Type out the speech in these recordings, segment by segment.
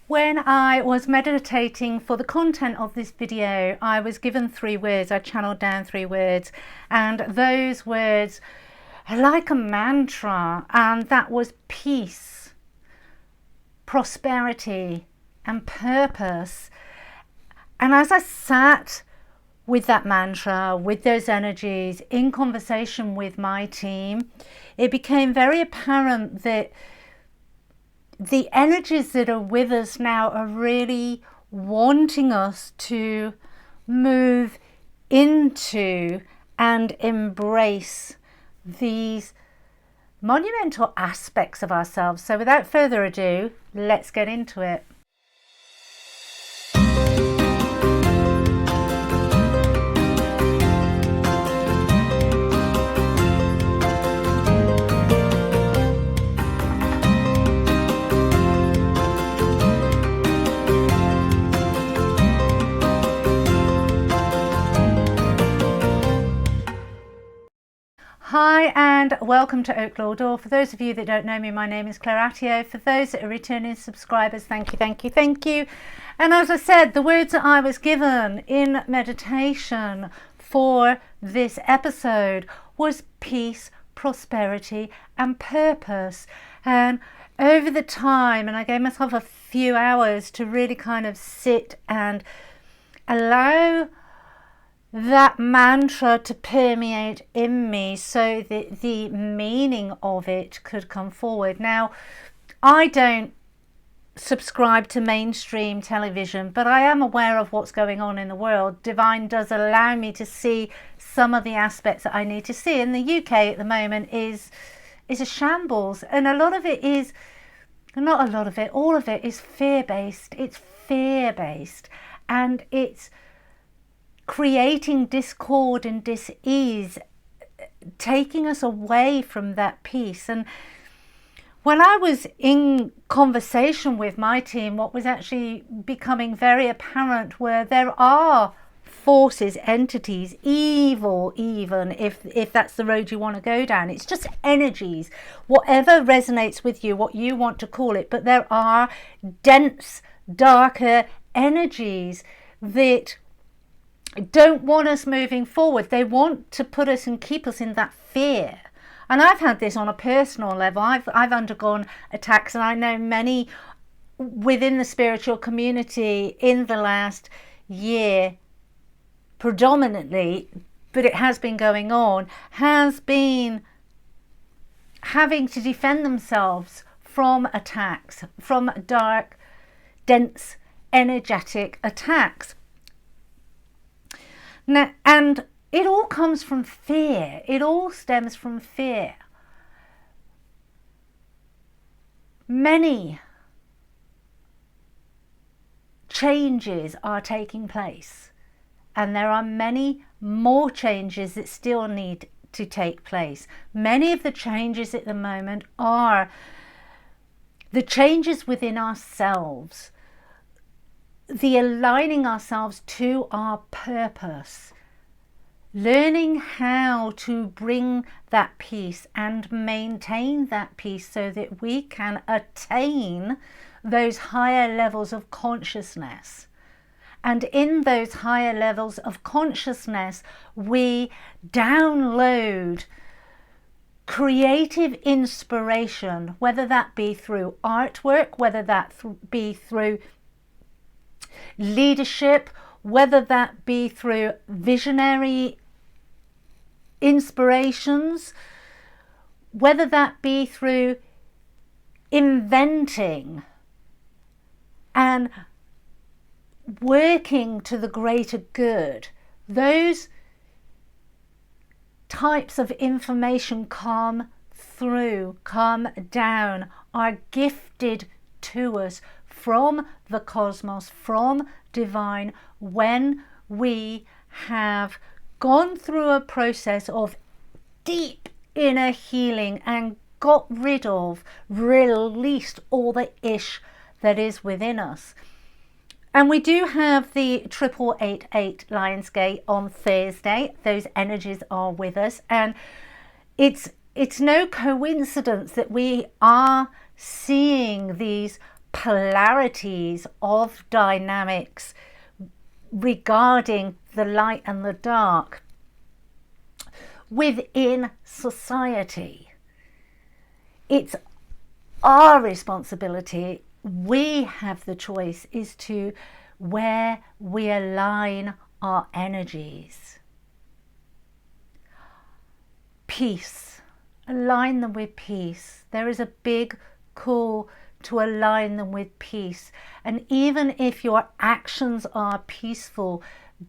When I was meditating for the content of this video, I was given 3 words. I channeled down 3 words, and those words are like a mantra, and that was peace, prosperity, and purpose. And as I sat with that mantra, with those energies, in conversation with my team, it became very apparent that the energies that are with us now are really wanting us to move into and embrace these monumental aspects of ourselves. So without further ado, let's get into it. Hi and welcome to Oaklaw Door. For those of you that don't know me, my name is Claire Attio. For those that are returning subscribers, thank you. And as I said, the words that I was given in meditation for this episode was peace, prosperity and purpose. And over the time, and I gave myself a few hours to really kind of sit and allow that mantra to permeate in me so that the meaning of it could come forward. Now, I don't subscribe to mainstream television, but I am aware of what's going on in the world. Divine does allow me to see some of the aspects that I need to see. In the UK at the moment is a shambles, and a lot of it is, not a lot of it, all of it is fear-based. It's fear-based, and it's creating discord and dis-ease, taking us away from that peace. And when I was in conversation with my team, what was actually becoming very apparent were there are forces, entities, evil, even if that's the road you want to go down. It's just energies, whatever resonates with you, what you want to call it. But there are dense, darker energies that don't want us moving forward. They want to put us and keep us in that fear. And I've had this on a personal level. I've undergone attacks, and I know many within the spiritual community in the last year predominantly, but it has been going on, has been having to defend themselves from attacks, from dark, dense, energetic attacks. Now, and it all comes from fear. It all stems from fear. Many changes are taking place, and there are many more changes that still need to take place. Many of the changes at the moment are the changes within ourselves, the aligning ourselves to our purpose, learning how to bring that peace and maintain that peace so that we can attain those higher levels of consciousness. And in those higher levels of consciousness, we download creative inspiration, whether that be through artwork, whether that be through leadership, whether that be through visionary inspirations, whether that be through inventing and working to the greater good. Those types of information come through, come down, are gifted to us from the cosmos, from divine, when we have gone through a process of deep inner healing and got rid of, released all the ish that is within us. And we do have the 8888 Lionsgate on Thursday. Those energies are with us, and it's no coincidence that we are seeing these polarities of dynamics regarding the light and the dark within society. It's our responsibility. We have the choice is to where we align our energies. Peace. Align them with peace. There is a big call to align them with peace. And even if your actions are peaceful,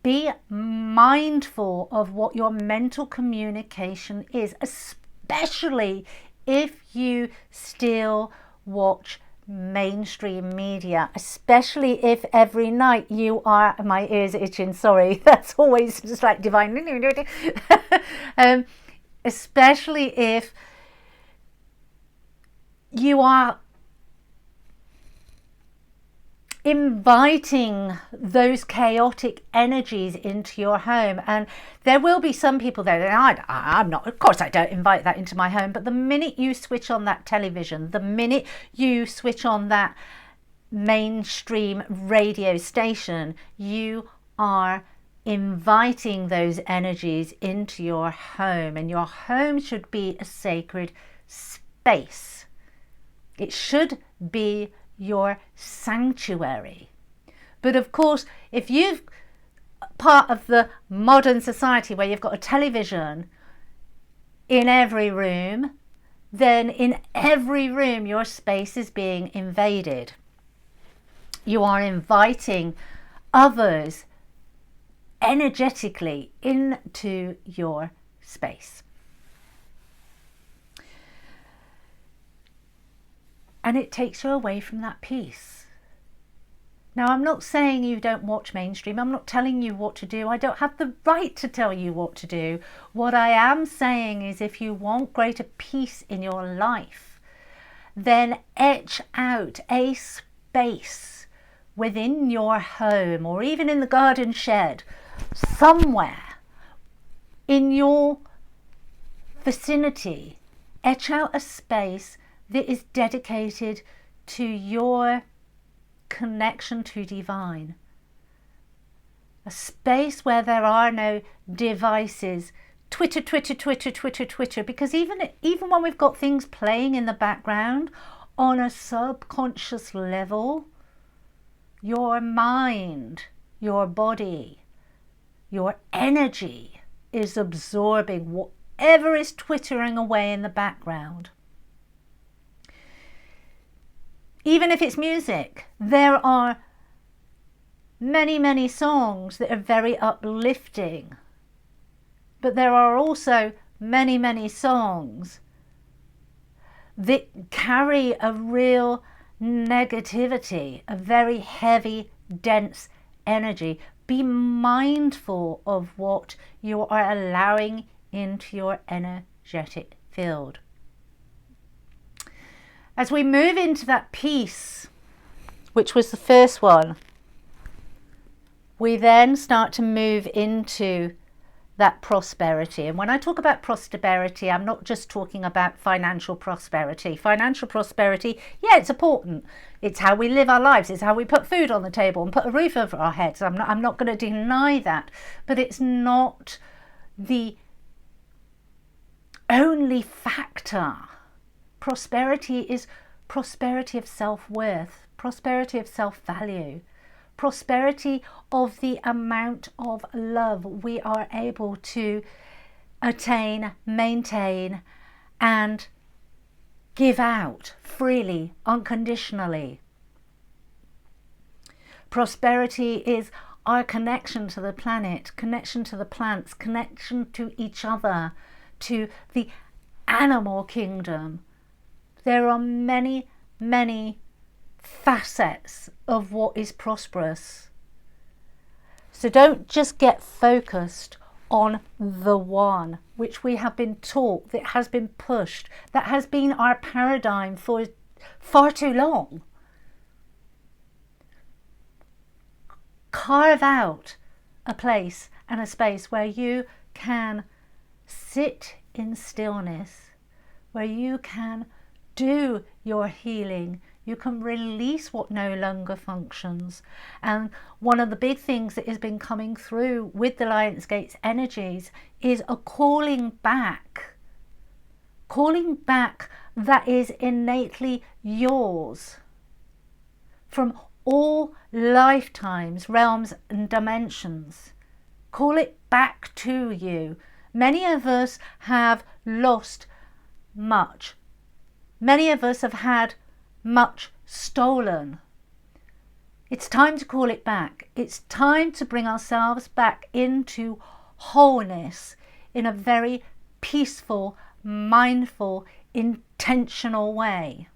be mindful of what your mental communication is, especially if you still watch mainstream media, especially if every night you are, my ears itching, sorry, that's always just like divine, especially if you are inviting those chaotic energies into your home. And there will be some people there that I'm not, of course I don't invite that into my home, but the minute you switch on that television, the minute you switch on that mainstream radio station, you are inviting those energies into your home. And your home should be a sacred space. It should be your sanctuary. But of course, if you've part of the modern society where you've got a television in every room, then in every room your space is being invaded. You are inviting others energetically into your space. And it takes you away from that peace. Now, I'm not saying you don't watch mainstream. I'm not telling you what to do. I don't have the right to tell you what to do. What I am saying is if you want greater peace in your life, then etch out a space within your home or even in the garden shed, somewhere in your vicinity. Etch out a space that is dedicated to your connection to divine. A space where there are no devices, Twitter, because even when we've got things playing in the background on a subconscious level, your mind, your body, your energy is absorbing whatever is twittering away in the background. Even if it's music, there are many songs that are very uplifting. But there are also many songs that carry a real negativity, a very heavy, dense energy. Be mindful of what you are allowing into your energetic field. As we move into that peace, which was the first one, we then start to move into that prosperity. And when I talk about prosperity, I'm not just talking about financial prosperity. Financial prosperity, yeah, it's important. It's how we live our lives. It's how we put food on the table and put a roof over our heads. I'm not going to deny that. But it's not the only factor. Prosperity is prosperity of self-worth, prosperity of self-value, prosperity of the amount of love we are able to attain, maintain, and give out freely, unconditionally. Prosperity is our connection to the planet, connection to the plants, connection to each other, to the animal kingdom. There are many facets of what is prosperous. So don't just get focused on the one, which we have been taught, that has been pushed, that has been our paradigm for far too long. Carve out a place and a space where you can sit in stillness, where you can do your healing, You can release what no longer functions. And one of the big things that has been coming through with the Lionsgate's energies is a calling back that is innately yours from all lifetimes, realms and dimensions. Call it back to you. Many of us have lost much. Many of us have had much stolen. It's time to call it back. It's time to bring ourselves back into wholeness in a very peaceful, mindful, intentional way.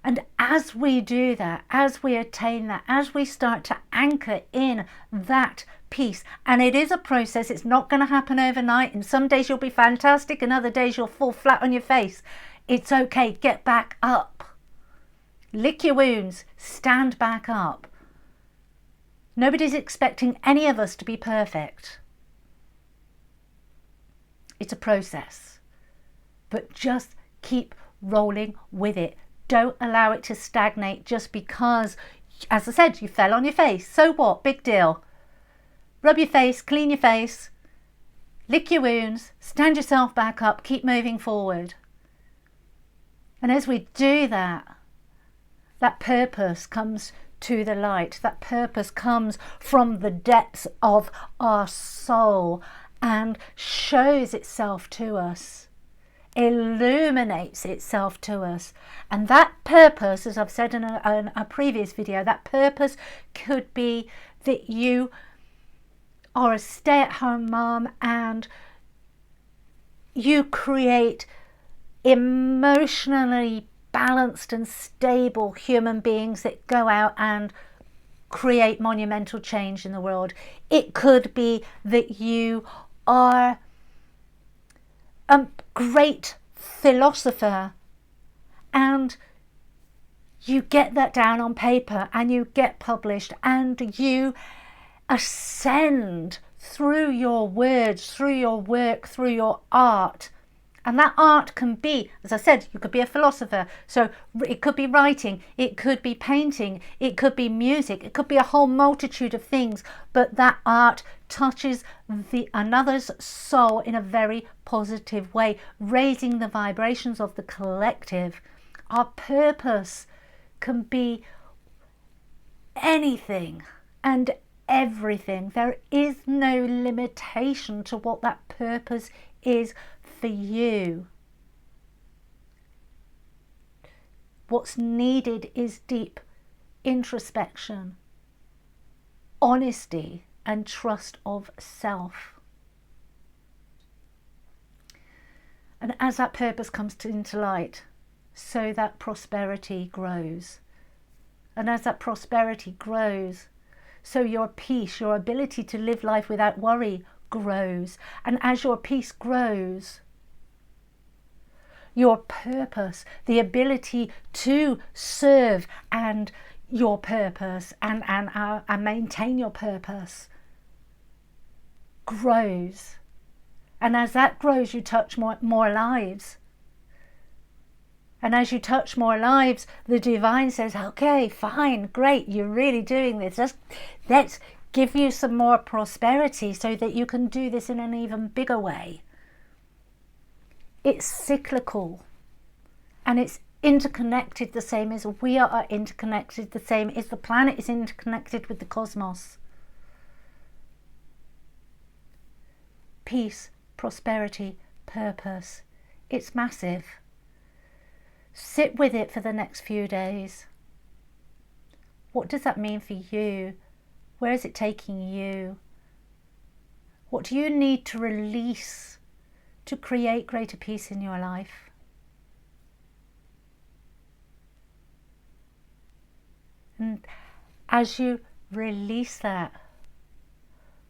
And as we do that, as we attain that, as we start to anchor in that peace, and it is a process, it's not going to happen overnight, and some days you'll be fantastic and other days you'll fall flat on your face. It's okay, get back up. Lick your wounds, stand back up. Nobody's expecting any of us to be perfect. It's a process, but just keep rolling with it. Don't allow it to stagnate just because, as I said, you fell on your face. So what? Big deal. Rub your face, clean your face, lick your wounds, stand yourself back up, keep moving forward. And as we do that, that purpose comes to the light. That purpose comes from the depths of our soul and shows itself to us, illuminates itself to us. And that purpose, as I've said in a previous video, that purpose could be that you are a stay-at-home mom and you create emotionally balanced and stable human beings that go out and create monumental change in the world. It could be that you are a great philosopher and you get that down on paper and you get published and you ascend through your words, through your work, through your art. And that art can be, as I said, you could be a philosopher. So it could be writing, it could be painting, it could be music, it could be a whole multitude of things. But that art touches another's soul in a very positive way, raising the vibrations of the collective. Our purpose can be anything and everything. There is no limitation to what that purpose is for you. What's needed is deep introspection, honesty, and trust of self. And as that purpose comes into light, so that prosperity grows. And as that prosperity grows, so your peace, your ability to live life without worry grows. And as your peace grows, your purpose, the ability to serve and your purpose and maintain your purpose grows. And as that grows, you touch more lives. And as you touch more lives, the divine says, okay, fine, great, you're really doing this. Let's give you some more prosperity so that you can do this in an even bigger way. It's cyclical and it's interconnected the same as we are interconnected, the same as the planet is interconnected with the cosmos. Peace, prosperity, purpose. It's massive. Sit with it for the next few days. What does that mean for you? Where is it taking you? What do you need to release to create greater peace in your life? And as you release that,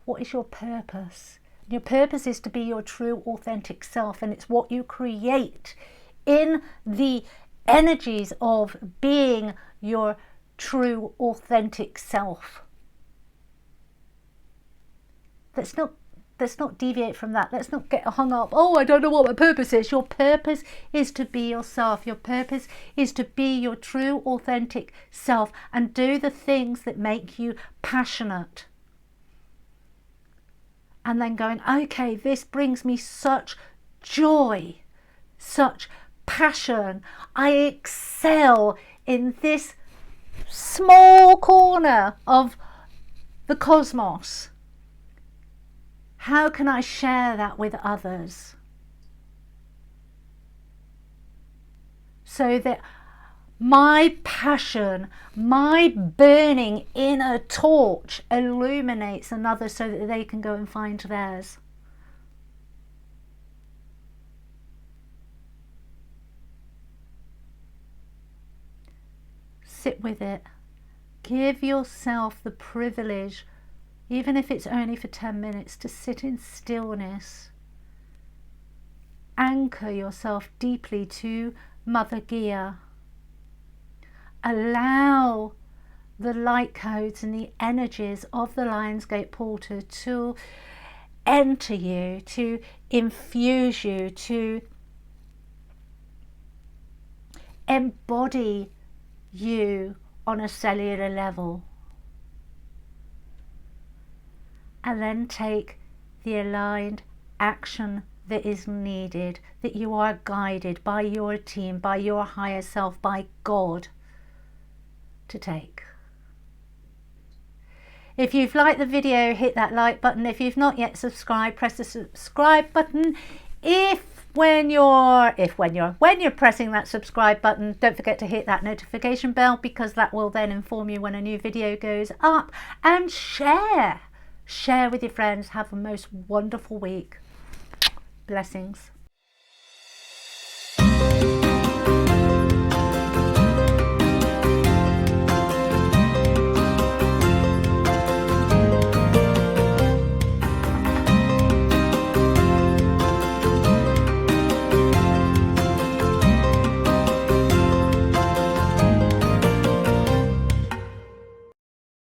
what is your purpose? Your purpose is to be your true authentic self, and it's what you create in the energies of being your true authentic self. That's not not deviate from that. Let's not get hung up. Oh, I don't know what my purpose is. Your purpose is to be yourself. Your purpose is to be your true, authentic self and do the things that make you passionate. And then going, okay, this brings me such joy, such passion. I excel in this small corner of the cosmos. How can I share that with others so that my passion, my burning inner torch illuminates another so that they can go and find theirs? Sit with it. Give yourself the privilege, even if it's only for 10 minutes, to sit in stillness. Anchor yourself deeply to Mother Gaia. Allow the light codes and the energies of the Lionsgate Portal to enter you, to infuse you, to embody you on a cellular level. And then take the aligned action that is needed, that you are guided by your team, by your higher self, by God to take. If you've liked the video, hit that like button. If you've not yet subscribed, press the subscribe button. When you're pressing that subscribe button, don't forget to hit that notification bell, because that will then inform you when a new video goes up. And share with your friends. Have a most wonderful week. Blessings.